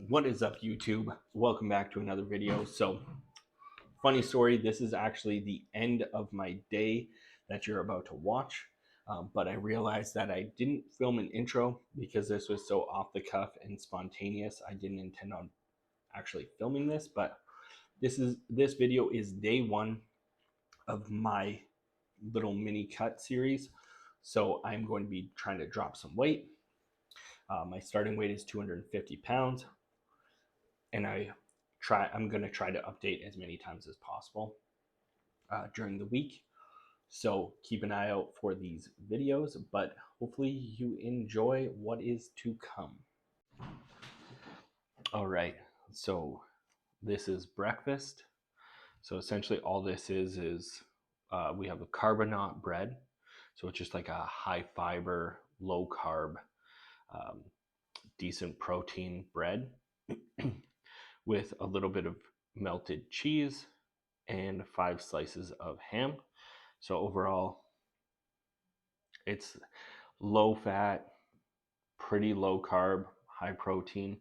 What is up, YouTube? Welcome back to another video. So, funny story, this is actually the end of my day that you're about to watch. But I realized that I didn't film an intro because this was so off the cuff and spontaneous. I didn't intend on actually filming this, but this video is day one of my little mini cut series. So I'm going to be trying to drop some weight. My starting weight is 250 pounds, and I'm going to try to update as many times as possible during the week. So keep an eye out for these videos, but hopefully you enjoy what is to come. All right, so this is breakfast. So essentially all this is we have a carbonate bread. So it's just like a high fiber, low carb, um, decent protein bread with a little bit of melted cheese and 5 slices of ham. So overall, it's low fat, pretty low carb, high protein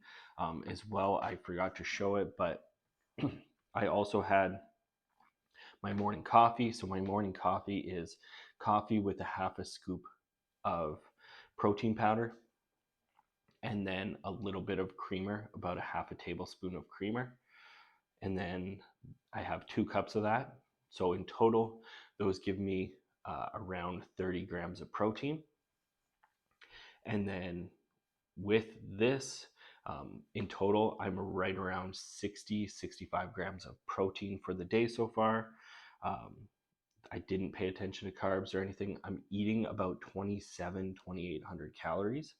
as well. I forgot to show it, but I also had my morning coffee. So my morning coffee is coffee with a half a scoop of protein powder and then a little bit of creamer, about a half a tablespoon of creamer. And then I have 2 cups of that. So in total, those give me around 30 grams of protein. And then with this, in total, I'm right around 65 grams of protein for the day so far. I didn't pay attention to carbs or anything. I'm eating about 2,800 calories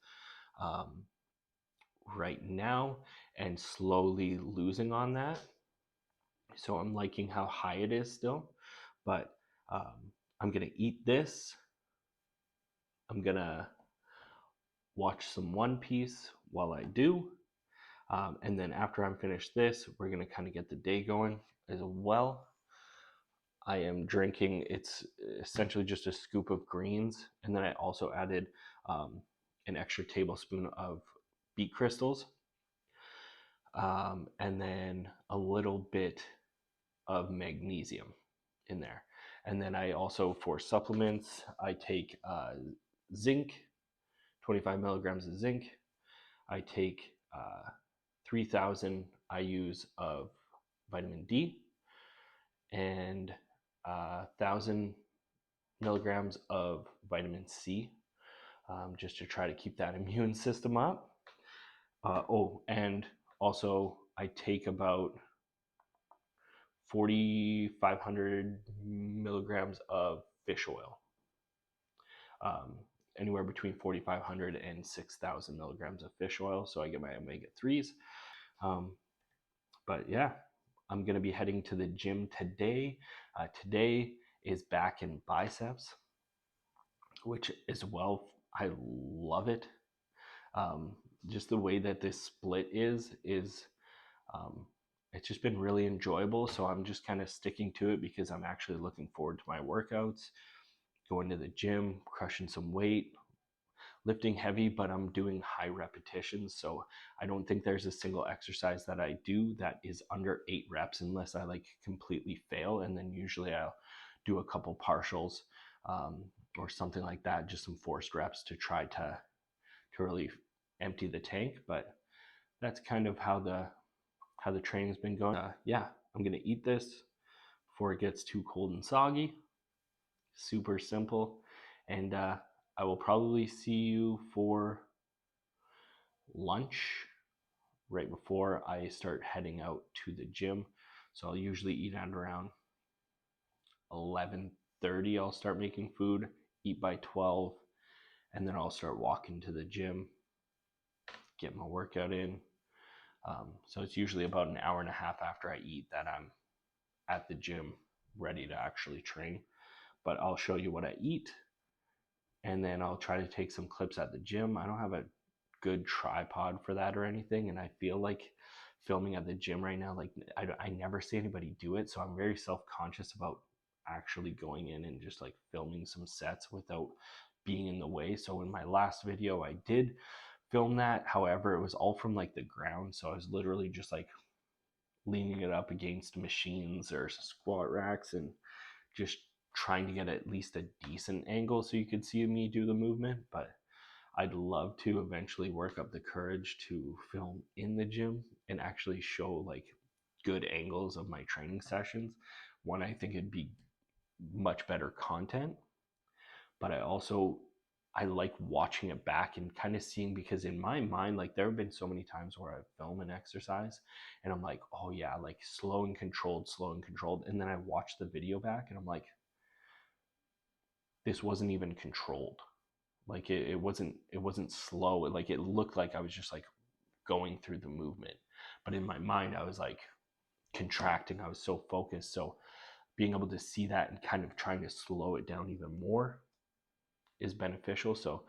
right now and slowly losing on that. So I'm liking how high it is still, but I'm gonna eat this. I'm gonna watch some One Piece while I do. And then after I'm finished this, we're gonna kind of get the day going as well. I am drinking, it's essentially just a scoop of greens. And then I also added an extra tablespoon of beet crystals. And then a little bit of magnesium in there. And then I also, for supplements, I take zinc, 25 milligrams of zinc. I take 3,000 IUs of vitamin D and 1,000 milligrams of vitamin C, just to try to keep that immune system up. And also I take about 4,500 milligrams of fish oil, anywhere between 4,500 and 6,000 milligrams of fish oil. So I get my omega-3s. But yeah, I'm going to be heading to the gym today. Today is back in biceps, which as well, I love it. Just the way that this split is it's just been really enjoyable. So I'm just kind of sticking to it because I'm actually looking forward to my workouts, going to the gym, crushing some weight, lifting heavy, but I'm doing high repetitions. So I don't think there's a single exercise that I do that is under 8 reps unless I like completely fail. And then usually I'll do a couple partials or something like that, just some forced reps to try to really empty the tank. But that's kind of how the training's been going. Yeah, I'm gonna eat this before it gets too cold and soggy. Super simple. And I will probably see you for lunch right before I start heading out to the gym. So I'll usually eat at around 11:30. I'll start making food, eat by 12, and then I'll start walking to the gym, get my workout in. So it's usually about an hour and a half after I eat that I'm at the gym ready to actually train. But I'll show you what I eat, and then I'll try to take some clips at the gym. I don't have a good tripod for that or anything, and I feel like filming at the gym right now, like I never see anybody do it, so I'm very self-conscious about actually going in and just like filming some sets without being in the way. So in my last video I did film that. However, it was all from like the ground, so I was literally just like leaning it up against machines or squat racks and just trying to get at least a decent angle so you could see me do the movement. But I'd love to eventually work up the courage to film in the gym and actually show like good angles of my training sessions. One, I think it'd be much better content, but I like watching it back and kind of seeing, because in my mind, like there have been so many times where I film an exercise and I'm like, oh yeah, like slow and controlled. And then I watch the video back and I'm like, this wasn't even controlled. Like it wasn't slow. Like it looked like I was just like going through the movement. But in my mind, I was like contracting. I was so focused. So being able to see that and kind of trying to slow it down even more is beneficial. So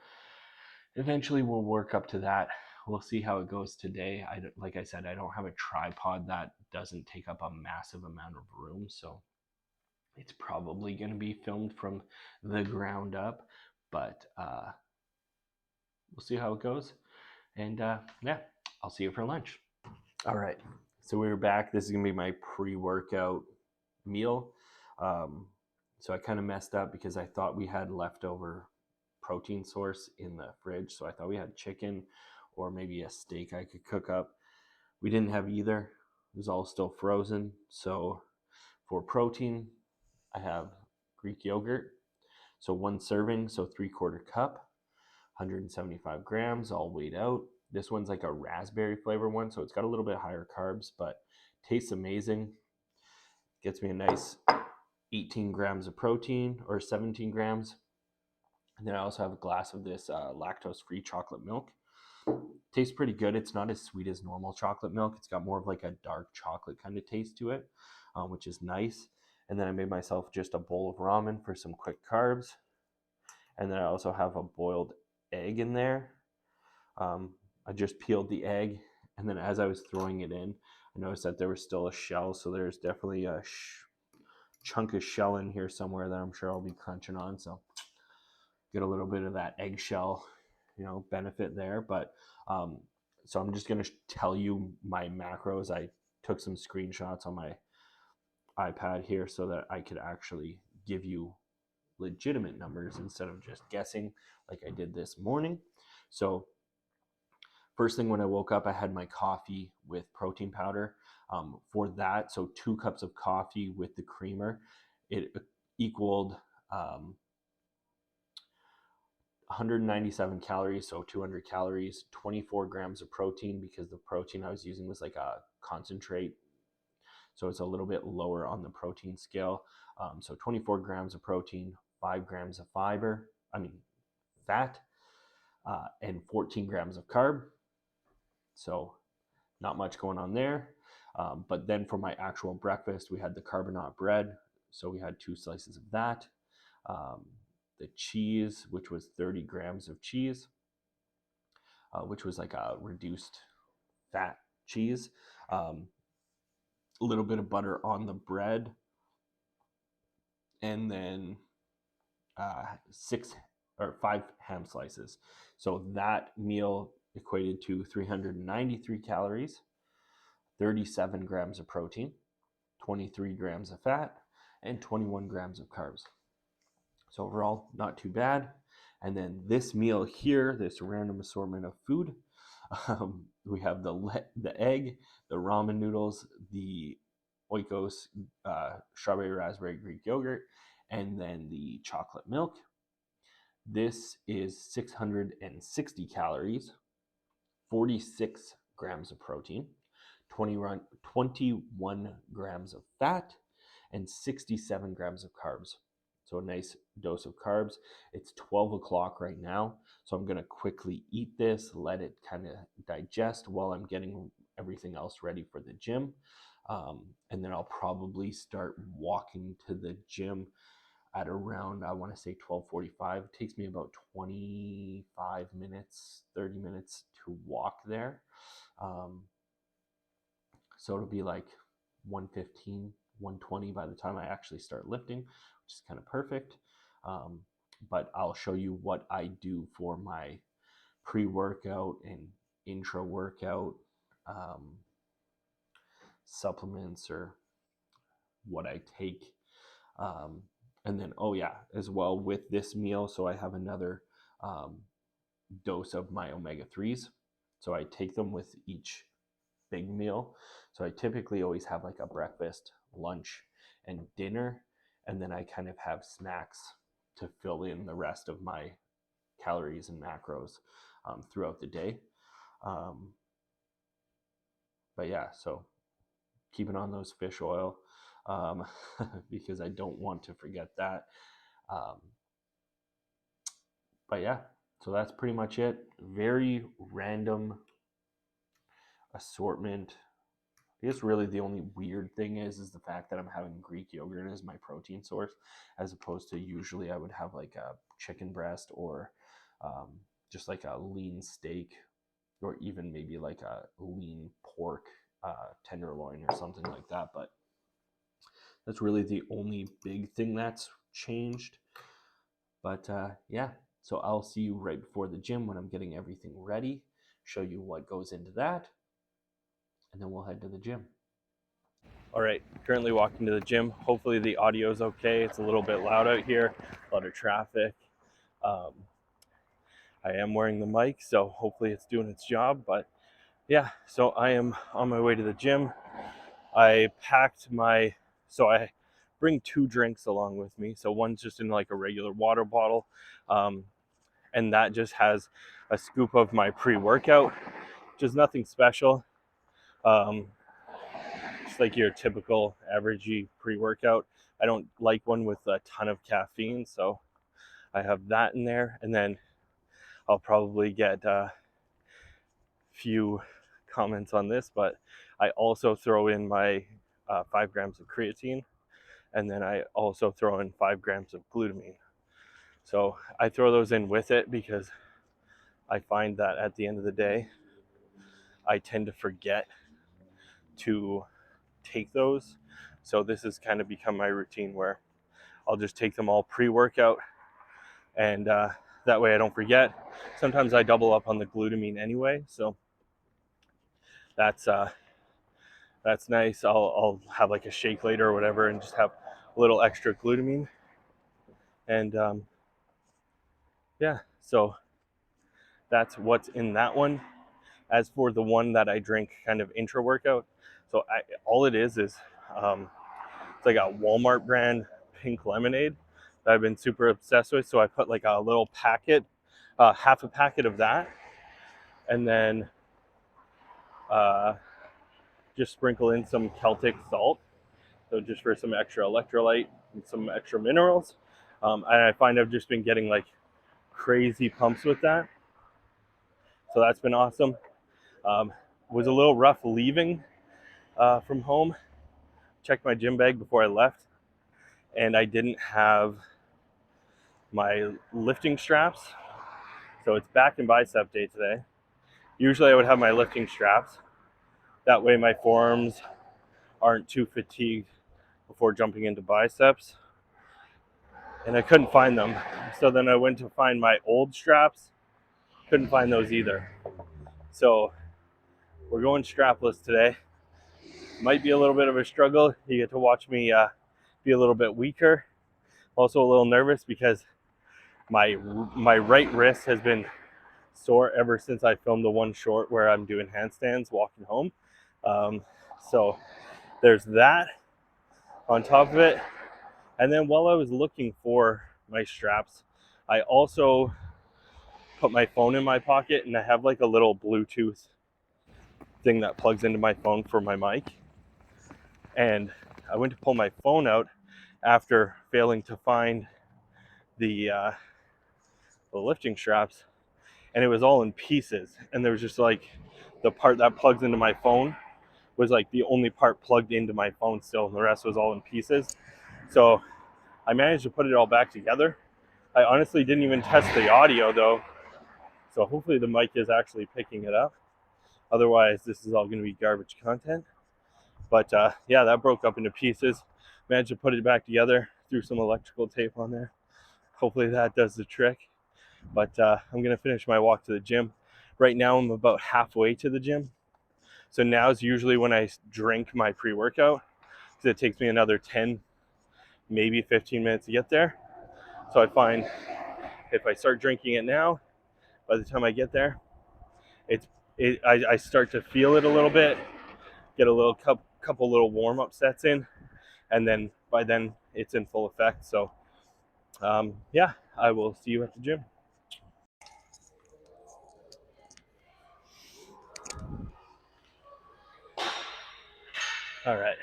eventually we'll work up to that. We'll see how it goes today. Like I said, I don't have a tripod that doesn't take up a massive amount of room, so it's probably going to be filmed from the ground up, but we'll see how it goes. And yeah, I'll see you for lunch. All right, so we're back. This is going to be my pre-workout meal. So I kind of messed up because I thought we had leftover protein source in the fridge. So I thought we had chicken or maybe a steak I could cook up. We didn't have either. It was all still frozen. So for protein, I have Greek yogurt. So 1 serving, so 3/4 cup, 175 grams, all weighed out. This one's like a raspberry flavor one, so it's got a little bit higher carbs, but tastes amazing. Gets me a nice 18 grams of protein, or 17 grams. And then I also have a glass of this lactose-free chocolate milk. Tastes pretty good. It's not as sweet as normal chocolate milk. It's got more of like a dark chocolate kind of taste to it, which is nice. And then I made myself just a bowl of ramen for some quick carbs. And then I also have a boiled egg in there. I just peeled the egg, and then as I was throwing it in, I noticed that there was still a shell. So there's definitely a chunk of shell in here somewhere that I'm sure I'll be crunching on. So get a little bit of that eggshell, benefit there. But so I'm just going to tell you my macros. I took some screenshots on my iPad here so that I could actually give you legitimate numbers instead of just guessing like I did this morning. So first thing when I woke up, I had my coffee with protein powder. For that, so 2 cups of coffee with the creamer, it equaled 197 calories, so 200 calories, 24 grams of protein, because the protein I was using was like a concentrate, so it's a little bit lower on the protein scale. So 24 grams of protein, 5 grams of fat, and 14 grams of carb. So not much going on there. But then for my actual breakfast, we had the carbonate bread. So we had 2 slices of that. The cheese, which was 30 grams of cheese, which was like a reduced fat cheese. A little bit of butter on the bread. And then 5 ham slices. So that meal equated to 393 calories, 37 grams of protein, 23 grams of fat, and 21 grams of carbs. So overall, not too bad. And then this meal here, this random assortment of food, we have the egg, the ramen noodles, the Oikos strawberry raspberry Greek yogurt, and then the chocolate milk. This is 660 calories, 46 grams of protein, 21 grams of fat, and 67 grams of carbs. So a nice dose of carbs. It's 12 o'clock right now, so I'm going to quickly eat this, let it kind of digest while I'm getting everything else ready for the gym. And then I'll probably start walking to the gym at around, I want to say 12:45. It takes me about 25 minutes, 30 minutes to walk there. So it'll be like 1:15, 1:20 by the time I actually start lifting, which is kind of perfect. But I'll show you what I do for my pre-workout and intra-workout supplements or what I take. And then, oh yeah, as well with this meal, so I have another dose of my omega-3s. So I take them with each big meal. So I typically always have like a breakfast, lunch, and dinner, and then I kind of have snacks to fill in the rest of my calories and macros throughout the day. But yeah, so keeping on those fish oil because I don't want to forget that. But yeah, so that's pretty much it. Very random assortment. I guess really the only weird thing is the fact that I'm having Greek yogurt as my protein source, as opposed to usually I would have like a chicken breast or just like a lean steak, or even maybe like a lean pork tenderloin or something like that. But that's really the only big thing that's changed. But yeah, so I'll see you right before the gym when I'm getting everything ready, show you what goes into that, and then we'll head to the gym. All right, currently walking to the gym. Hopefully the audio is okay. It's a little bit loud out here, a lot of traffic. I am wearing the mic, so hopefully it's doing its job. But yeah, so I am on my way to the gym. I bring 2 drinks along with me. So one's just in like a regular water bottle, and that just has a scoop of my pre-workout, which is nothing special. Just like your typical averagey pre-workout. I don't like one with a ton of caffeine, so I have that in there. And then I'll probably get a few comments on this, but I also throw in my 5 grams of creatine, and then I also throw in 5 grams of glutamine. So I throw those in with it because I find that at the end of the day, I tend to forget to take those. So this has kind of become my routine where I'll just take them all pre-workout, and that way I don't forget. Sometimes I double up on the glutamine anyway, so that's nice. I'll have like a shake later or whatever and just have a little extra glutamine. And yeah, so that's what's in that one. As for the one that I drink kind of intra workout, so all it is it's like a Walmart brand pink lemonade that I've been super obsessed with. So I put like a little packet, half a packet of that, and then just sprinkle in some Celtic salt. So just for some extra electrolyte and some extra minerals. And I find I've just been getting like crazy pumps with that. So that's been awesome. Was a little rough leaving from home. Checked my gym bag before I left, and I didn't have my lifting straps. So it's back in bicep day today. Usually I would have my lifting straps. That way my forearms aren't too fatigued before jumping into biceps. And I couldn't find them. So then I went to find my old straps. Couldn't find those either. So we're going strapless today. Might be a little bit of a struggle. You get to watch me be a little bit weaker. Also a little nervous because my right wrist has been sore ever since I filmed the one short where I'm doing handstands walking home. So there's that on top of it. And then while I was looking for my straps, I also put my phone in my pocket, and I have like a little Bluetooth thing that plugs into my phone for my mic. And I went to pull my phone out after failing to find the lifting straps, and it was all in pieces. And there was just like the part that plugs into my phone was like the only part plugged into my phone still, and the rest was all in pieces. So I managed to put it all back together. I honestly didn't even test the audio though, so hopefully the mic is actually picking it up. Otherwise, this is all going to be garbage content. But yeah, that broke up into pieces. Managed to put it back together, threw some electrical tape on there. Hopefully that does the trick. But I'm gonna finish my walk to the gym. Right now I'm about halfway to the gym. So now is usually when I drink my pre-workout. So it takes me another 10, maybe 15 minutes to get there. So I find if I start drinking it now, by the time I get there, I start to feel it a little bit, get a little couple little warm-up sets in, and then by then it's in full effect. So yeah, I will see you at the gym. All right,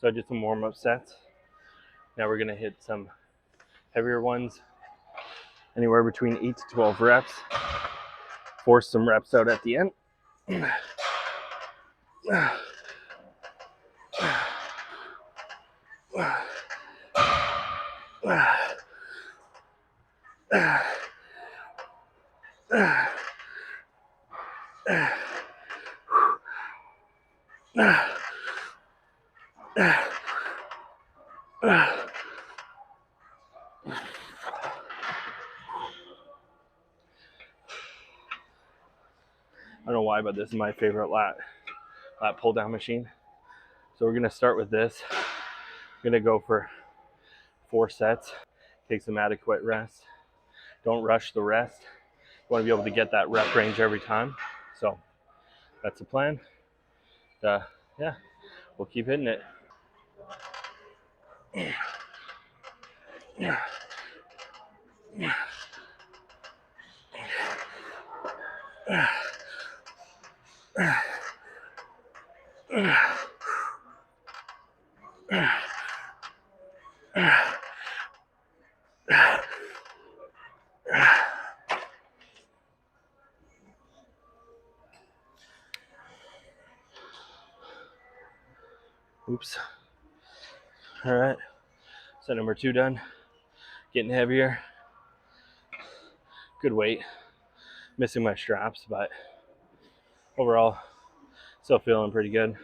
so I did some warm-up sets. Now we're gonna hit some heavier ones, anywhere between 8 to 12 reps. Force some reps out at the end. I don't know why, but this is my favorite lat pull down machine. So we're gonna start with this. We're gonna go for 4 sets. Take some adequate rest. Don't rush the rest. You want to be able to get that rep range every time. So that's the plan. Yeah, we'll keep hitting it. Oops. All right, set number 2 done. Getting heavier. Good weight. Missing my straps, but overall, still feeling pretty good.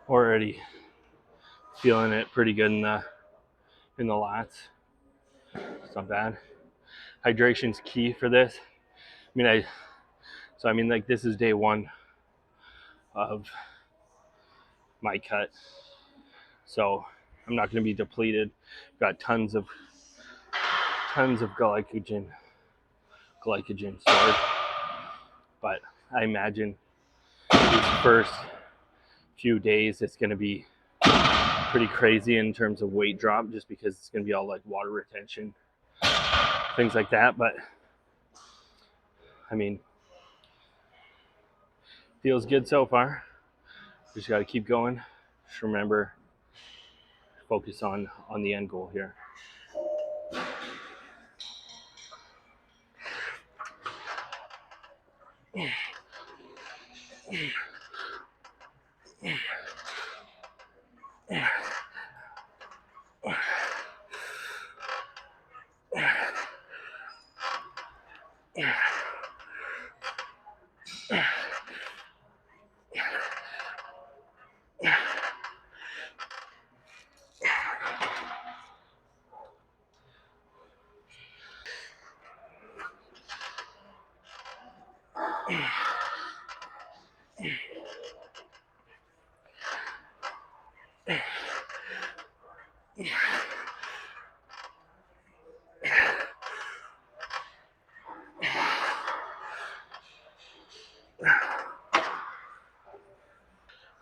Already feeling it pretty good in the lats. It's not bad. Hydration's key for this. Like this is day 1 of my cut, so I'm not going to be depleted. Got tons of glycogen stored, but I imagine these first few days it's going to be pretty crazy in terms of weight drop, just because it's going to be all like water retention, things like that. But I mean, feels good so far. Just got to keep going. Just remember, focus on the end goal here.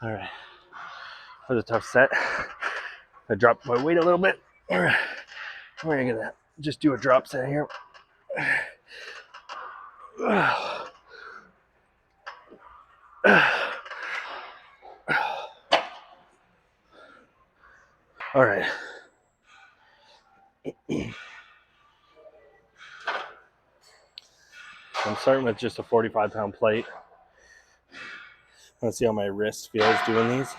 All right, that was a tough set. I dropped my weight a little bit. All right, we're gonna just do a drop set here. All right. I'm starting with just a 45-pound plate. Let's see how my wrist feels doing these.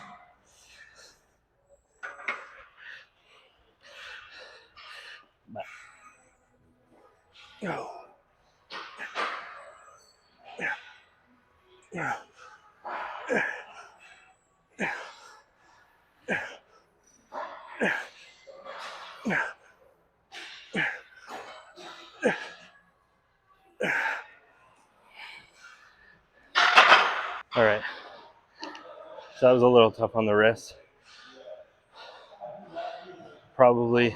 So that was a little tough on the wrist. Probably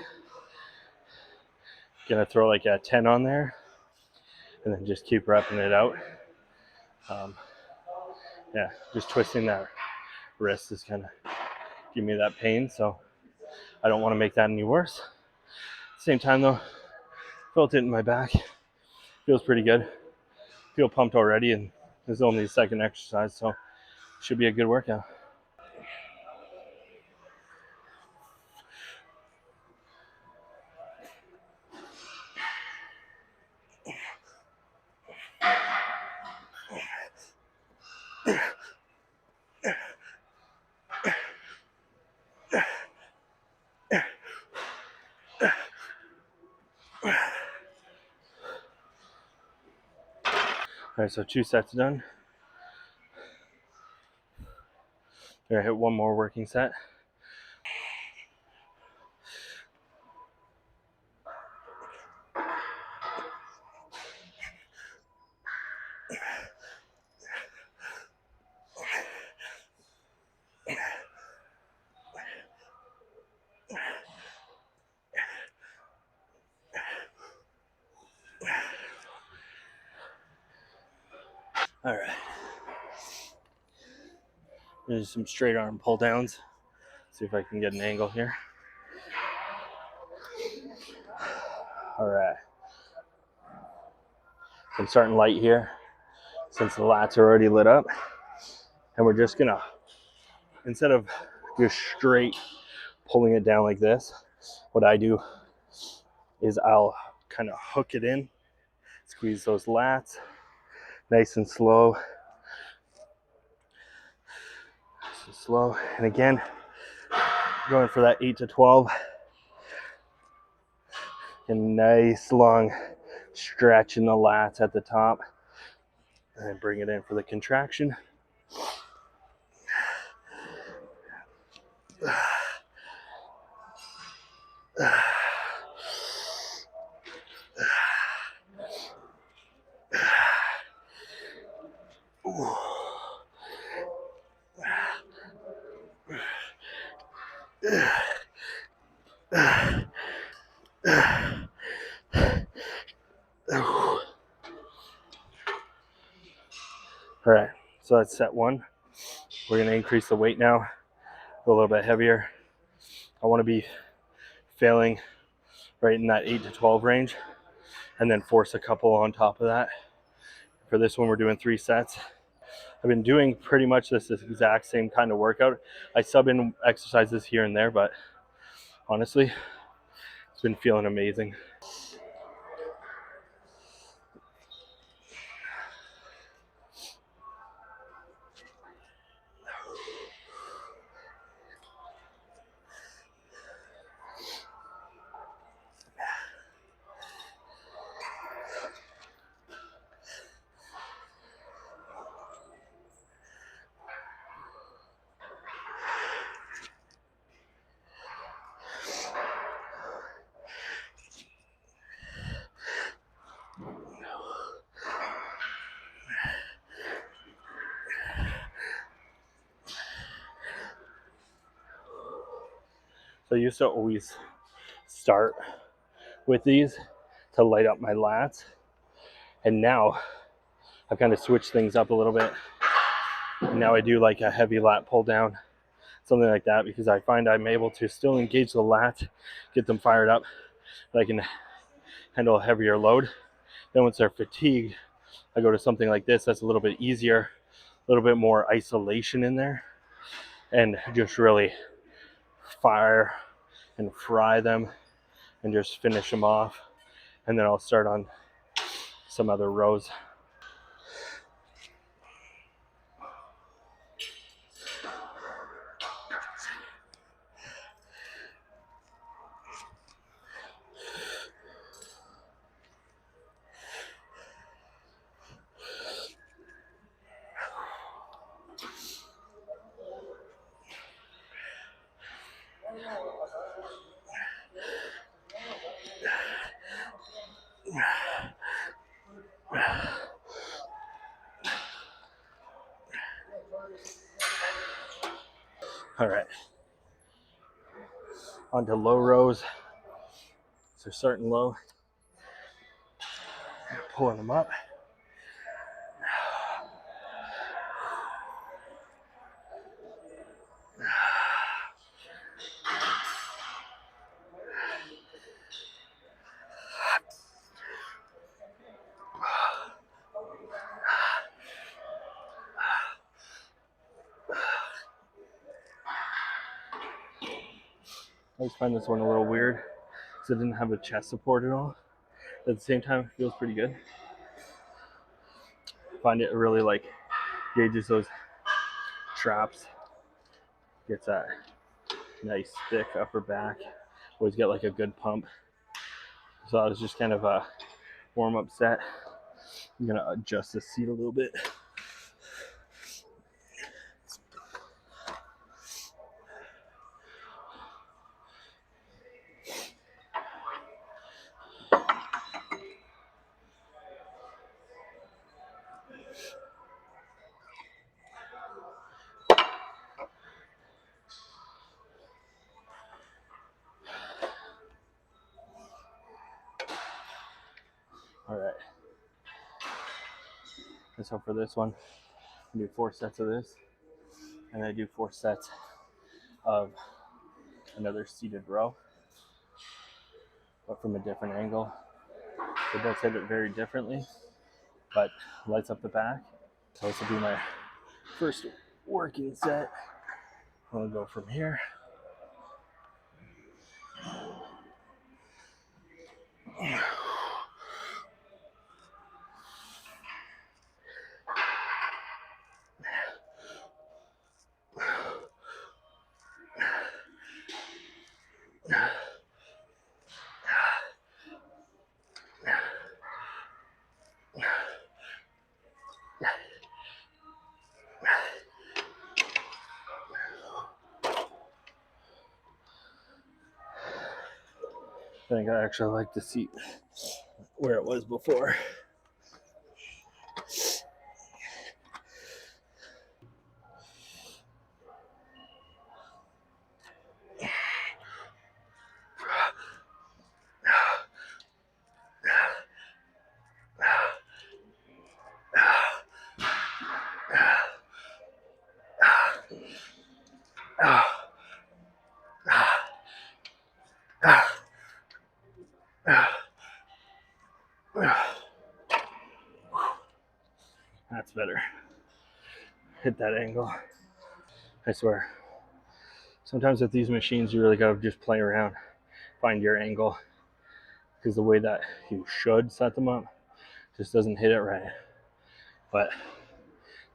gonna throw like a 10 on there and then just keep repping it out. Yeah, just twisting that wrist is kind of giving me that pain, so I don't want to make that any worse. Same time though, felt it in my back. Feels pretty good. Feel pumped already, and this is only the second exercise, so should be a good workout. All right, so 2 sets done. Gonna hit one more working set. All right. There's some straight arm pull downs. See if I can get an angle here. All right. I'm starting light here since the lats are already lit up. And we're just gonna, instead of just straight pulling it down like this, what I do is I'll kind of hook it in, squeeze those lats, nice and slow. Nice and slow. And again, going for that 8 to 12. And nice long stretch in the lats at the top. And then bring it in for the contraction. All right, so that's set one. We're gonna increase the weight now, go a little bit heavier. I wanna be failing right in that 8 to 12 range and then force a couple on top of that. For this one, we're doing 3 sets. I've been doing pretty much this exact same kind of workout. I sub in exercises here and there, but honestly, it's been feeling amazing. So I used to always start with these to light up my lats. And now I've kind of switched things up a little bit. And now I do like a heavy lat pull down, something like that, because I find I'm able to still engage the lats, get them fired up, but I can handle a heavier load. Then once they're fatigued, I go to something like this that's a little bit easier, a little bit more isolation in there, and just really fire and fry them and just finish them off. And then I'll start on some other rows. All right, on to low rows. So starting low, pulling them up. I just find this one a little weird because it didn't have a chest support at all. At the same time, it feels pretty good. Find it really like gauges those traps. Gets that nice thick upper back. Always get like a good pump. So that was just kind of a warm up set. I'm gonna adjust the seat a little bit. All right. And so for this one, I do 4 sets of this, and I do 4 sets of another seated row, but from a different angle. So it does hit it very differently, but lights up the back. So this will be my first working set. I'll go from here. I think I actually like the seat where it was before. That's better. Hit that angle. I swear. Sometimes with these machines, you really gotta just play around, find your angle, because the way that you should set them up just doesn't hit it right. But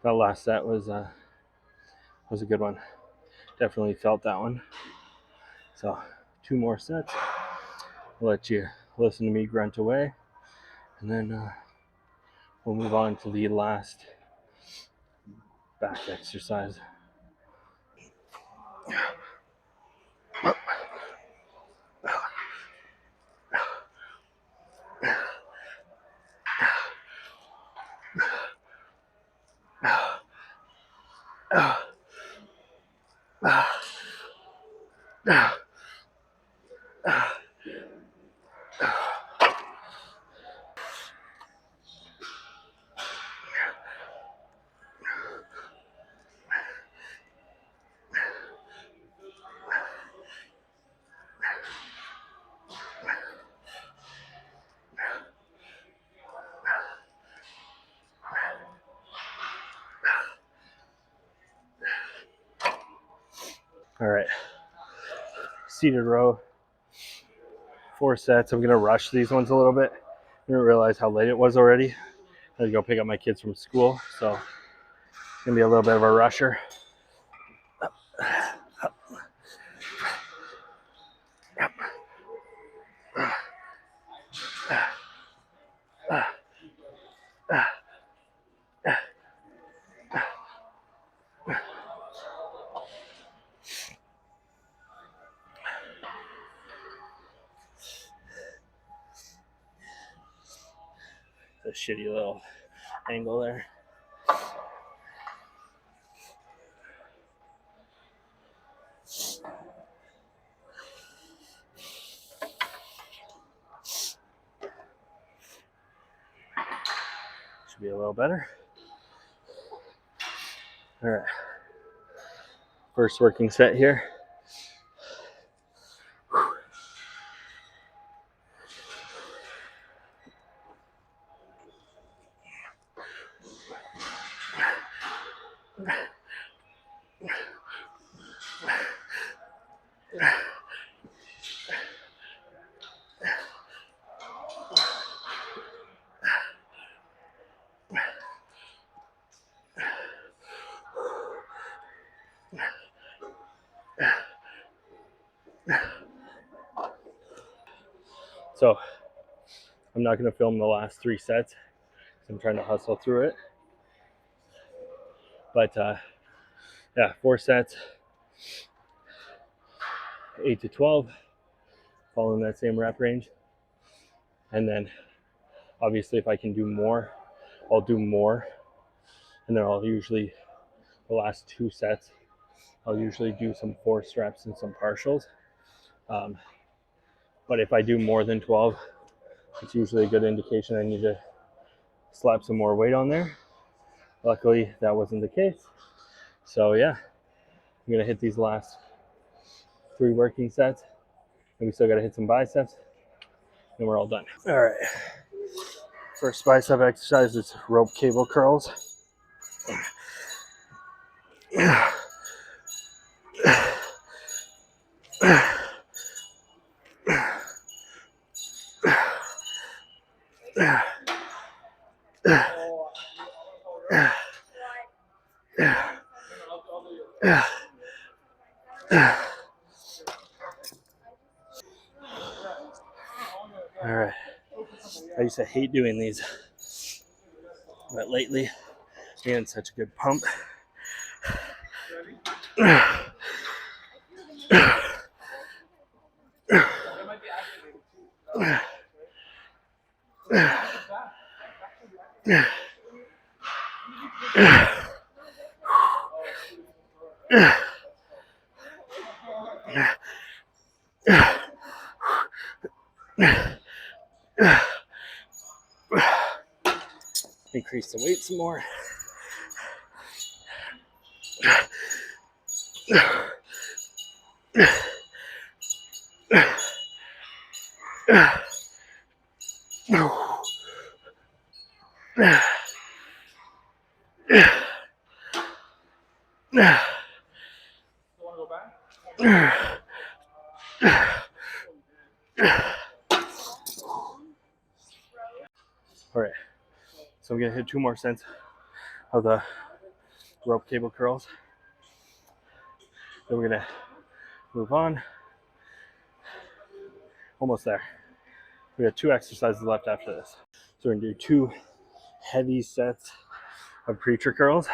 that last set was a good one. Definitely felt that one. So 2 more sets. I'll let you listen to me grunt away, and then we'll move on to the last back exercise. All right, seated row, 4 sets. I'm gonna rush these ones a little bit. I didn't realize how late it was already. I had to go pick up my kids from school, so it's gonna be a little bit of a rusher. A shitty little angle there. should be a little better. All right. First working set here. So I'm not going to film the last 3 sets. I'm trying to hustle through it. But yeah, 4 sets, 8 to 12, following that same rep range. And then obviously if I can do more, I'll do more. And then I'll usually, the last 2 sets, I'll usually do some forced reps and some partials. But if I do more than 12, it's usually a good indication I need to slap some more weight on there. Luckily, that wasn't the case. So yeah, I'm gonna hit these last 3 working sets. And we still gotta hit some biceps, and we're all done. All right, first bicep exercise is rope cable curls. All right, I used to hate doing these, but lately I'm getting such a good pump. Increase the weight some more. All right, so I'm gonna hit 2 more sets of the rope cable curls. Then we're gonna move on. Almost there. We got 2 exercises left after this. So we're gonna do 2 heavy sets of preacher curls.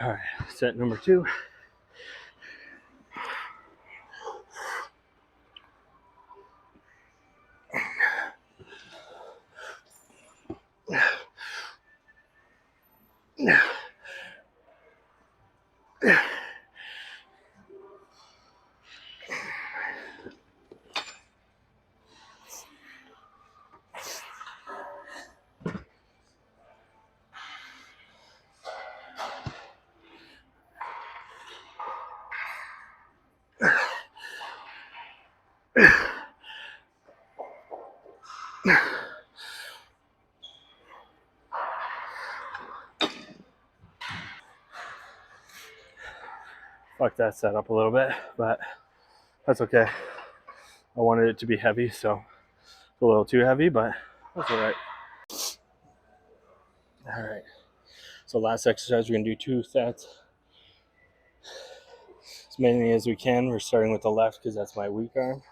All right, set number 2. Fuck that set up a little bit, but that's okay. I wanted it to be heavy, so it's a little too heavy, but that's all right. All right, so last exercise, we're gonna do 2 sets. As many as we can. We're starting with the left because that's my weak arm,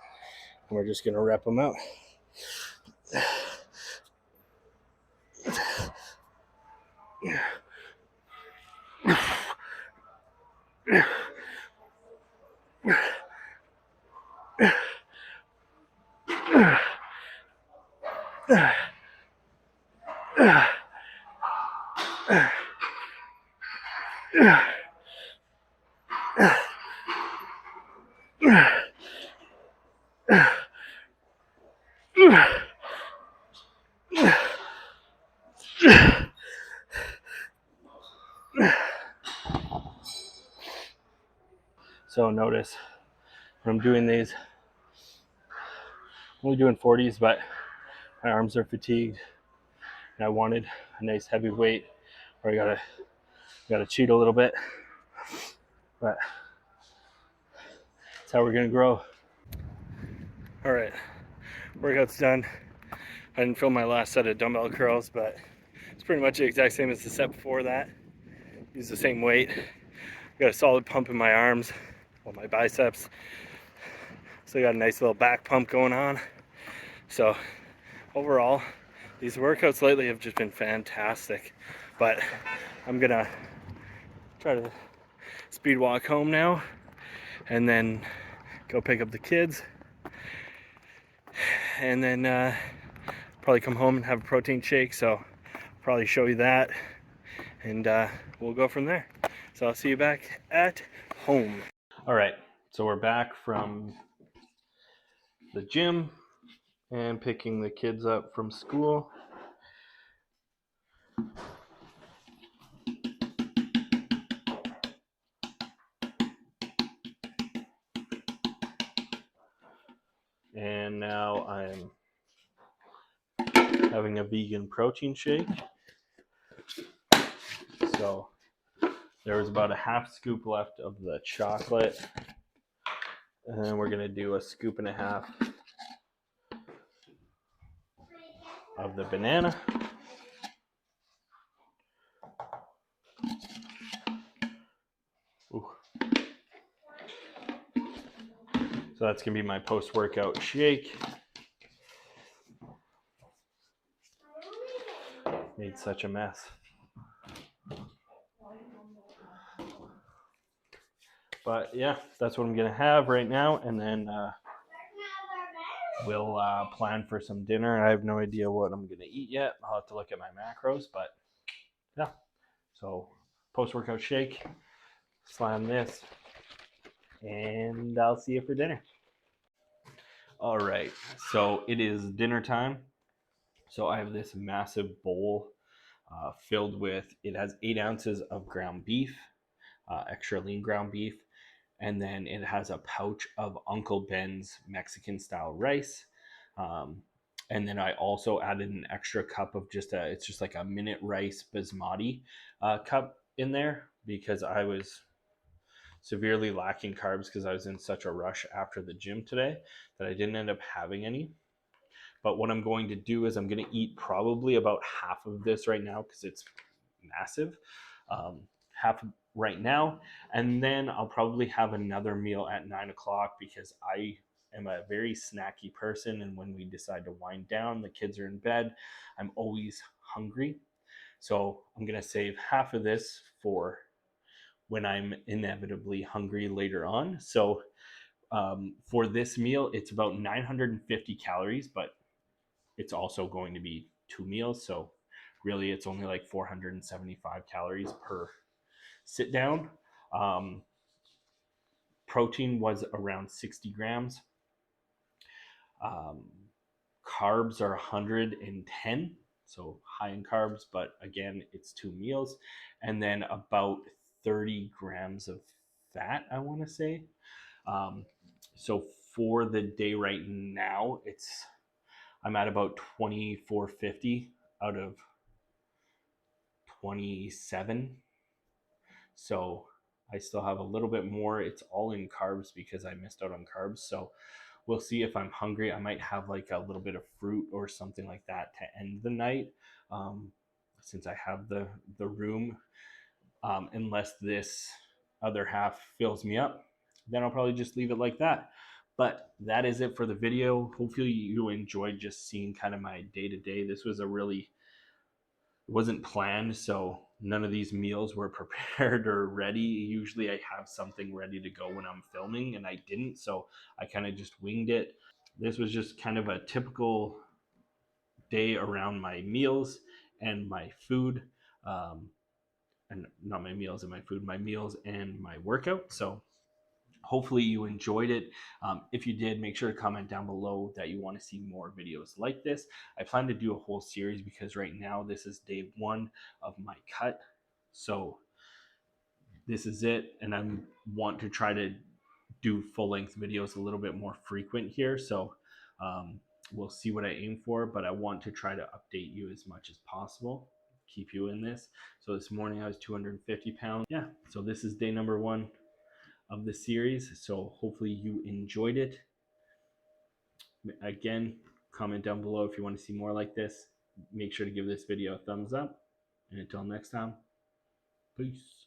and we're just gonna rep them out. So notice when I'm doing these, I'm only doing 40s, but my arms are fatigued, and I wanted a nice heavy weight, or I gotta cheat a little bit, but that's how we're gonna grow. All right, workout's done. I didn't film my last set of dumbbell curls, but it's pretty much the exact same as the set before that. Use the same weight. Got a solid pump in my arms, well, my biceps. So I got a nice little back pump going on. So overall, these workouts lately have just been fantastic. But I'm gonna try to speed walk home now and then go pick up the kids. And then probably come home and have a protein shake. So I'll probably show you that, and we'll go from there. So I'll see you back at home. All right, so we're back from the gym and picking the kids up from school. And now I'm having a vegan protein shake. So there was about a half scoop left of the chocolate. And then we're going to do a scoop and a half of the banana. Ooh. So that's going to be my post-workout shake. Made such a mess. But yeah, that's what I'm going to have right now. And then we'll plan for some dinner. I have no idea what I'm going to eat yet. I'll have to look at my macros. But yeah, so post-workout shake, slam this, and I'll see you for dinner. All right, so it is dinner time. So I have this massive bowl filled with, it has 8 ounces of ground beef, extra lean ground beef. And then it has a pouch of Uncle Ben's Mexican style rice. And then I also added an extra cup of it's just like a minute rice basmati cup in there, because I was severely lacking carbs because I was in such a rush after the gym today that I didn't end up having any. But what I'm going to do is I'm going to eat probably about half of this right now because it's massive. Half right now, and then I'll probably have another meal at 9 o'clock because I am a very snacky person, and when we decide to wind down, the kids are in bed, I'm always hungry. So I'm going to save half of this for when I'm inevitably hungry later on. So for this meal, it's about 950 calories, but it's also going to be 2 meals. So really, it's only like 475 calories per sit down. Um, Protein was around 60 grams. Um, Carbs are 110, so high in carbs, but again, it's 2 meals. And then about 30 grams of fat, I want to say. Um, so for the day right now, I'm at about 2450 out of 27. So I still have a little bit more. It's all in carbs because I missed out on carbs. So we'll see if I'm hungry. I might have like a little bit of fruit or something like that to end the night, since I have the room. Unless this other half fills me up, then I'll probably just leave it like that. But that is it for the video. Hopefully you enjoyed just seeing kind of my day to day. This was it wasn't planned, so none of these meals were prepared or ready. Usually I have something ready to go when I'm filming, and I didn't, so I kind of just winged it. This was just kind of a typical day around my meals and my food. And not my meals and my food, my meals and my workout. So hopefully you enjoyed it. If you did, make sure to comment down below that you want to see more videos like this. I plan to do a whole series because right now this is day 1 of my cut. So this is it, and I want to try to do full-length videos a little bit more frequent here. So we'll see what I aim for, but I want to try to update you as much as possible, keep you in this. So this morning I was 250 pounds. Yeah, so this is day number 1 of the series. So hopefully you enjoyed it. Again, comment down below if you want to see more like this. Make sure to give this video a thumbs up. And until next time, peace.